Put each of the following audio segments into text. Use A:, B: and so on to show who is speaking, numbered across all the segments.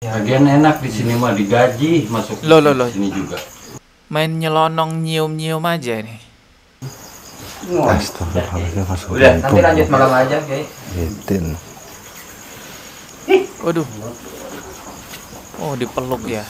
A: Bagian enak di sini mah digaji masuk
B: Loh.
A: sini juga.
B: Main nyelonong nyium-nyium aja nih.
C: Astagfirullahaladzim, masuk
D: Udah, nanti lanjut malam aja, Kiai.
C: Itin.
B: Waduh. Oh, dipeluk ya.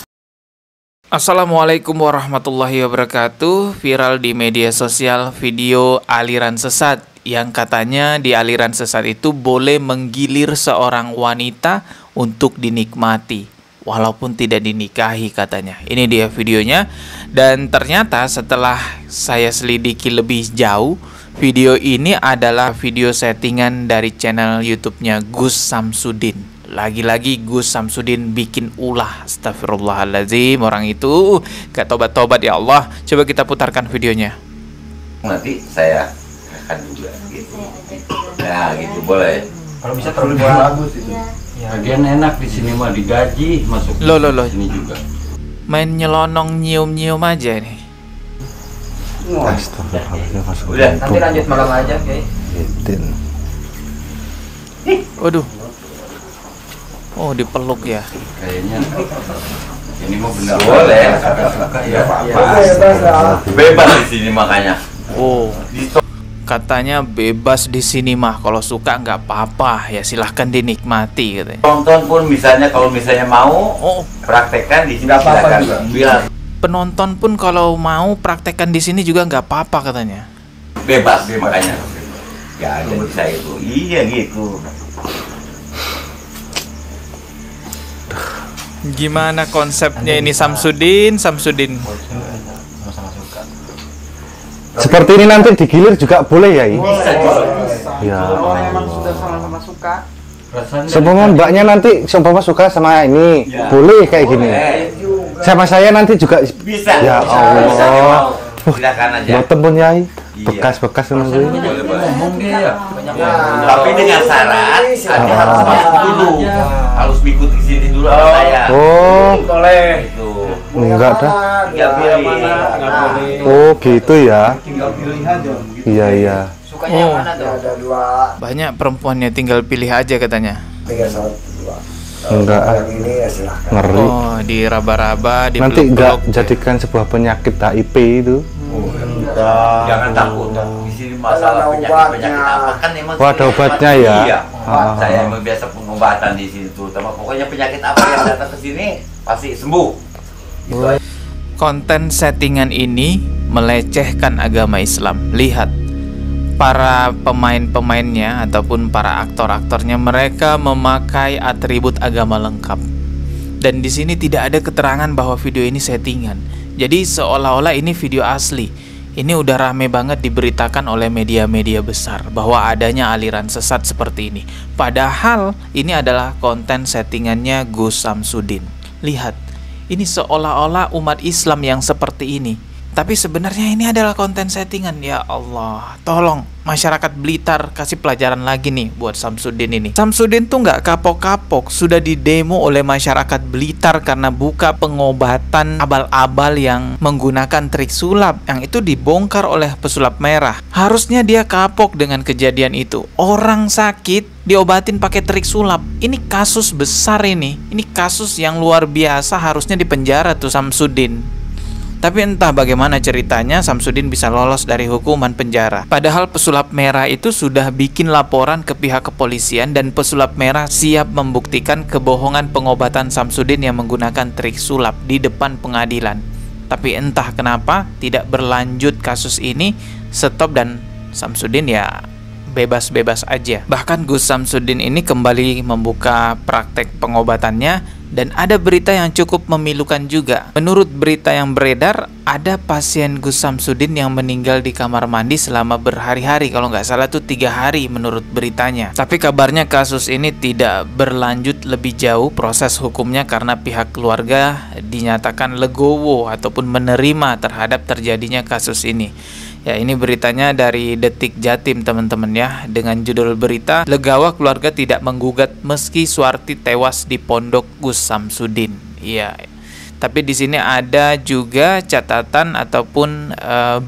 B: Assalamualaikum warahmatullahi wabarakatuh. Viral di media sosial video aliran sesat yang katanya di aliran sesat itu boleh menggilir seorang wanita untuk dinikmati walaupun tidak dinikahi katanya. Ini dia videonya, dan ternyata setelah saya selidiki lebih jauh, video ini adalah video settingan dari channel YouTube-nya Gus Samsudin. Lagi-lagi Gus Samsudin bikin ulah. Astagfirullahaladzim, orang itu gak tobat-tobat ya Allah. Coba kita putarkan videonya.
D: Nanti saya akan juga gitu. Nah, gitu boleh.
A: Kalau bisa terlalu bagus itu. Bagian enak di sini mah digaji masuk
B: Loh.
A: sini juga.
B: Main nyelonong nyium-nyium aja nih.
C: Astagfirullahaladzim, masuk
D: Udah, nanti lanjut malam aja, Kiai.
C: Itin.
B: Waduh. Oh, dipeluk ya.
A: Kayaknya ini mau benar.
D: Boleh.
A: Suka ya apa-apa.
D: Bebas di sini makanya.
B: Oh, katanya bebas di sini mah, kalau suka nggak apa-apa ya, silahkan dinikmati katanya.
D: Penonton pun misalnya kalau misalnya mau
B: Oh,
D: praktekkan di sini silakan. Bilang
B: penonton pun kalau mau praktekkan di sini juga nggak apa-apa katanya.
D: bebas makanya. Ya ada bisa itu. Iya gitu.
B: Gimana konsepnya ini Samsudin?
C: Seperti ini nanti digilir juga boleh ya?
D: Bisa juga.
C: Ya.
E: Memang sudah sama-sama suka.
A: Rasanya
C: Seumpama mbaknya nanti seumpama suka sama ini,
D: Ya.
C: boleh kayak gini. Sama saya nanti juga
D: Bisa.
C: Ya
D: Bisa,
C: Allah.
D: misalnya mau. Silakan aja.
C: boten pun yai.
D: Iya.
C: Bekas-bekas nunggu.
D: Boleh, boleh.
A: ngomong dia ya.
D: Tapi dengan syarat Anda harus masuk dulu. Harus ikut di sini dulu sama saya.
C: Oh,
D: Boleh. Itu.
C: enggak dah.
D: Tinggal pilih.
C: Oh, gitu ya.
E: Tinggal pilih aja.
C: Iya, iya.
D: Sukanya yang mana tuh?
E: Ada dua,
B: Banyak perempuannya, tinggal pilih aja katanya.
E: tiga, satu, dua.
C: Enggak,
E: Yang ini ya silahkan.
C: ngeri.
B: Oh, diraba-raba,
C: Nanti enggak
B: dipeluk-peluk.
C: jadikan sebuah penyakit HIV itu.
D: Jangan takut. Di sini masalah
E: Ada
D: penyakit
E: obatnya.
D: apa kan emang
C: Oh, ada
D: sini
C: obatnya
D: obat.
C: ya?
D: Iya.
C: Ah.
D: Saya emang biasa pengobatan di sini terutama pokoknya penyakit apa yang datang ke sini pasti sembuh. Gitu aja.
B: Konten settingan ini melecehkan agama Islam. Lihat, para pemain-pemainnya ataupun para aktor-aktornya, mereka memakai atribut agama lengkap. Dan di sini tidak ada keterangan bahwa video ini settingan. Jadi seolah-olah ini video asli. Ini udah rame banget diberitakan oleh media-media besar bahwa adanya aliran sesat seperti ini. Padahal ini adalah konten settingannya Gus Samsudin. Lihat, ini seolah-olah umat Islam yang seperti ini. Tapi sebenarnya ini adalah konten settingan. Ya Allah, tolong masyarakat Blitar kasih pelajaran lagi nih buat Samsudin ini. Samsudin tuh nggak kapok-kapok, sudah didemo oleh masyarakat Blitar karena buka pengobatan abal-abal yang menggunakan trik sulap, yang itu dibongkar oleh pesulap merah. Harusnya dia kapok dengan kejadian itu. Orang sakit diobatin pakai trik sulap. Ini kasus besar ini. Ini kasus yang luar biasa, harusnya dipenjara tuh Samsudin. Tapi entah bagaimana ceritanya Samsudin bisa lolos dari hukuman penjara. Padahal pesulap merah itu sudah bikin laporan ke pihak kepolisian dan pesulap merah siap membuktikan kebohongan pengobatan Samsudin yang menggunakan trik sulap di depan pengadilan. Tapi entah kenapa tidak berlanjut kasus ini, stop, dan Samsudin ya bebas-bebas aja. Bahkan Gus Samsudin ini kembali membuka praktek pengobatannya. Dan ada berita yang cukup memilukan juga. Menurut berita yang beredar, ada pasien Gus Samsudin yang meninggal di kamar mandi selama berhari-hari. Kalau nggak salah tuh 3 hari menurut beritanya. Tapi kabarnya kasus ini tidak berlanjut lebih jauh proses hukumnya karena pihak keluarga dinyatakan legowo ataupun menerima terhadap terjadinya kasus ini. Ya, ini beritanya dari Detik Jatim teman-teman ya, dengan judul berita "Legawa Keluarga Tidak Menggugat Meski Suwarti Tewas di Pondok Gus Samsudin". Iya. Tapi di sini ada juga catatan ataupun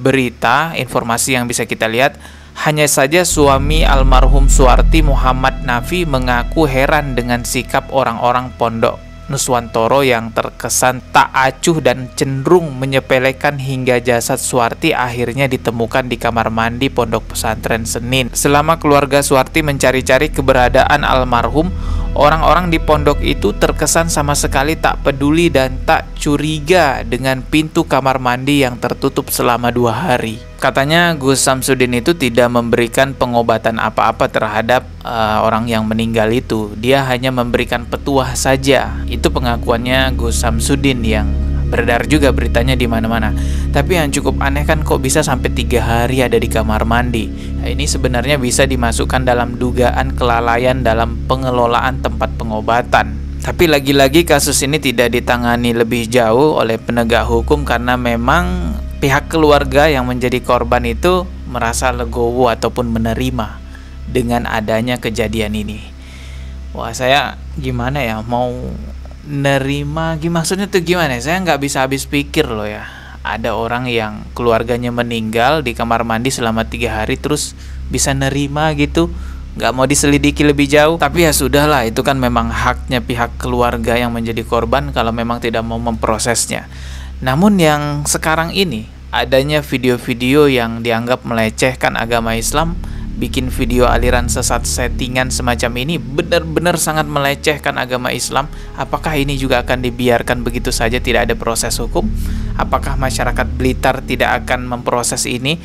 B: berita, informasi yang bisa kita lihat. Hanya saja suami almarhum Suwarti, Muhammad Nafi, mengaku heran dengan sikap orang-orang pondok Nuswantoro yang terkesan tak acuh dan cenderung menyepelekan hingga jasad Suwarti akhirnya ditemukan di kamar mandi Pondok Pesantren Senin. Selama keluarga Suwarti mencari-cari keberadaan almarhum, orang-orang di pondok itu terkesan sama sekali tak peduli dan tak curiga dengan pintu kamar mandi yang tertutup selama 2 hari. Katanya Gus Samsudin itu tidak memberikan pengobatan apa-apa terhadap orang yang meninggal itu. Dia hanya memberikan petuah saja. Itu pengakuannya Gus Samsudin yang beredar juga beritanya di mana-mana. Tapi yang cukup aneh kan kok bisa sampai 3 hari ada di kamar mandi. Nah, ini sebenarnya bisa dimasukkan dalam dugaan kelalaian dalam pengelolaan tempat pengobatan. Tapi lagi-lagi kasus ini tidak ditangani lebih jauh oleh penegak hukum karena memang pihak keluarga yang menjadi korban itu merasa legowo ataupun menerima dengan adanya kejadian ini. Wah, saya gimana ya mau nerima, maksudnya tuh gimana? Saya nggak bisa habis pikir loh ya. Ada orang yang keluarganya meninggal di kamar mandi selama 3 hari terus bisa nerima gitu, nggak mau diselidiki lebih jauh. Tapi ya sudahlah, itu kan memang haknya pihak keluarga yang menjadi korban kalau memang tidak mau memprosesnya. Namun yang sekarang ini adanya video-video yang dianggap melecehkan agama Islam, bikin video aliran sesat settingan semacam ini benar-benar sangat melecehkan agama Islam. Apakah ini juga akan dibiarkan begitu saja tidak ada proses hukum? Apakah masyarakat Blitar tidak akan memproses ini?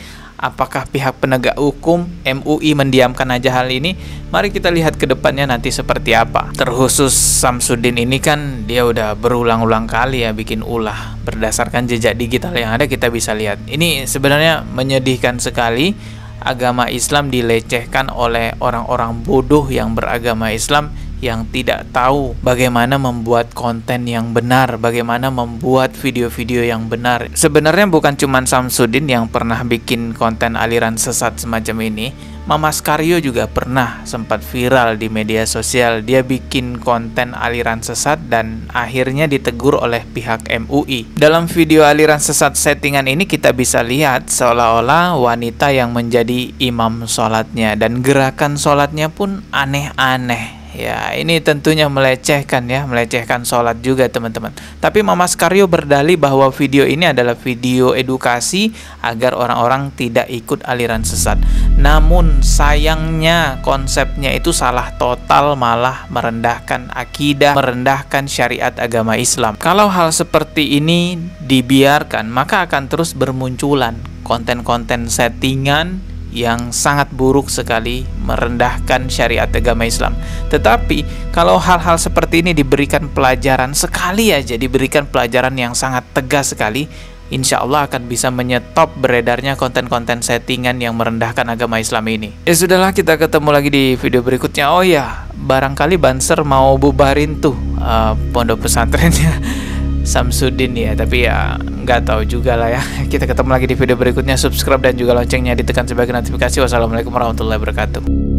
B: Apakah pihak penegak hukum MUI mendiamkan aja hal ini? Mari kita lihat ke depannya nanti seperti apa. Terkhusus Samsudin ini kan dia udah berulang-ulang kali ya bikin ulah. Berdasarkan jejak digital yang ada kita bisa lihat. Ini sebenarnya menyedihkan sekali. Agama Islam dilecehkan oleh orang-orang bodoh yang beragama Islam, yang tidak tahu bagaimana membuat konten yang benar, bagaimana membuat video-video yang benar. Sebenarnya bukan cuma Samsudin yang pernah bikin konten aliran sesat semacam ini. Mamas Karyo juga pernah sempat viral di media sosial. Dia bikin konten aliran sesat dan akhirnya ditegur oleh pihak MUI. Dalam video aliran sesat settingan ini kita bisa lihat seolah-olah wanita yang menjadi imam sholatnya, dan gerakan sholatnya pun aneh-aneh. Ya, ini tentunya melecehkan ya, melecehkan sholat juga teman-teman. Tapi Mamas Karyo berdalih bahwa video ini adalah video edukasi agar orang-orang tidak ikut aliran sesat. Namun sayangnya konsepnya itu salah total, malah merendahkan akidah, merendahkan syariat agama Islam. Kalau hal seperti ini dibiarkan, maka akan terus bermunculan konten-konten settingan yang sangat buruk sekali, merendahkan syariat agama Islam. Tetapi kalau hal-hal seperti ini diberikan pelajaran sekali aja, diberikan pelajaran yang sangat tegas sekali, insya Allah akan bisa menyetop beredarnya konten-konten settingan yang merendahkan agama Islam ini. Ya sudahlah, kita ketemu lagi di video berikutnya. Oh ya, barangkali Banser mau bubarin tuh pondok pesantrennya Samsudin ya, tapi ya nggak tahu juga lah ya. Kita ketemu lagi di video berikutnya. Subscribe dan juga loncengnya ditekan sebagai notifikasi. Wassalamualaikum warahmatullahi wabarakatuh.